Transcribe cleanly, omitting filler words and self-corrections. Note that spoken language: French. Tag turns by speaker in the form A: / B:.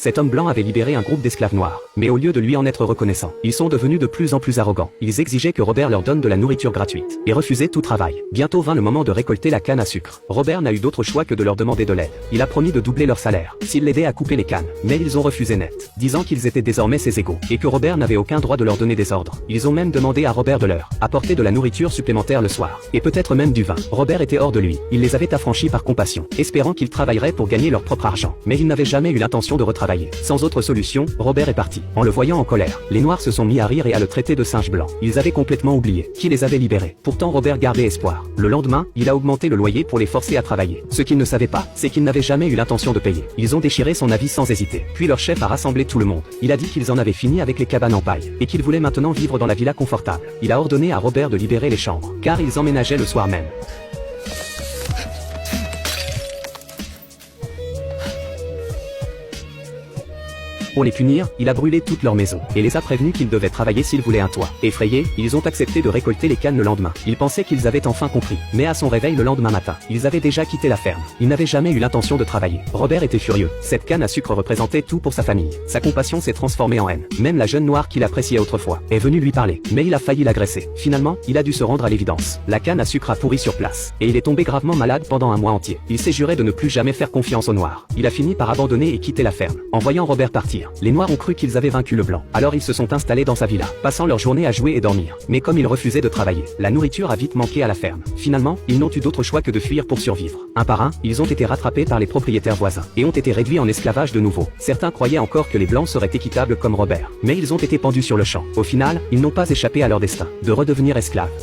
A: cet homme blanc avait libéré un groupe d'esclaves noirs. Mais au lieu de lui en être reconnaissants, ils sont devenus de plus en plus arrogants. Ils exigeaient que Robert leur donne de la nourriture gratuite et refusaient tout travail. Bientôt vint le moment de récolter la canne à sucre. Robert n'a eu d'autre choix que de leur demander de l'aide. Il a promis de doubler leur salaire s'ils l'aidaient à couper les cannes. Mais ils ont refusé net, disant qu'ils étaient désormais ses égaux et que Robert n'avait aucun droit de leur donner des ordres. Ils ont même demandé à Robert de leur apporter de la nourriture supplémentaire le soir et peut-être même du vin. Robert était hors de lui. Il les avait affranchis par compassion, espérant qu'ils travailleraient pour gagner leur propre argent. Mais il n'avait jamais eu l'intention de retravailler. Sans autre solution, Robert est parti. En le voyant en colère, les Noirs se sont mis à rire et à le traiter de singe blanc. Ils avaient complètement oublié qui les avait libérés. Pourtant Robert gardait espoir. Le lendemain, il a augmenté le loyer pour les forcer à travailler. Ce qu'ils ne savaient pas, c'est qu'ils n'avaient jamais eu l'intention de payer. Ils ont déchiré son avis sans hésiter. Puis leur chef a rassemblé tout le monde. Il a dit qu'ils en avaient fini avec les cabanes en paille et qu'ils voulaient maintenant vivre dans la villa confortable. Il a ordonné à Robert de libérer les chambres, car ils emménageaient le soir même. Pour les punir, il a brûlé toute leur maison et les a prévenus qu'ils devaient travailler s'ils voulaient un toit. Effrayés, ils ont accepté de récolter les cannes le lendemain. Ils pensaient qu'ils avaient enfin compris. Mais à son réveil le lendemain matin, ils avaient déjà quitté la ferme. Ils n'avaient jamais eu l'intention de travailler. Robert était furieux. Cette canne à sucre représentait tout pour sa famille. Sa compassion s'est transformée en haine. Même la jeune noire qu'il appréciait autrefois est venue lui parler. Mais il a failli l'agresser. Finalement, il a dû se rendre à l'évidence. La canne à sucre a pourri sur place. Et il est tombé gravement malade pendant un mois entier. Il s'est juré de ne plus jamais faire confiance aux Noirs. Il a fini par abandonner et quitter la ferme. En voyant Robert partir, les Noirs ont cru qu'ils avaient vaincu le blanc. Alors ils se sont installés dans sa villa, passant leur journée à jouer et dormir. Mais comme ils refusaient de travailler, la nourriture a vite manqué à la ferme. Finalement, ils n'ont eu d'autre choix que de fuir pour survivre. Un par un, ils ont été rattrapés par les propriétaires voisins et ont été réduits en esclavage de nouveau. Certains croyaient encore que les blancs seraient équitables comme Robert, mais ils ont été pendus sur le champ. Au final, ils n'ont pas échappé à leur destin de redevenir esclaves.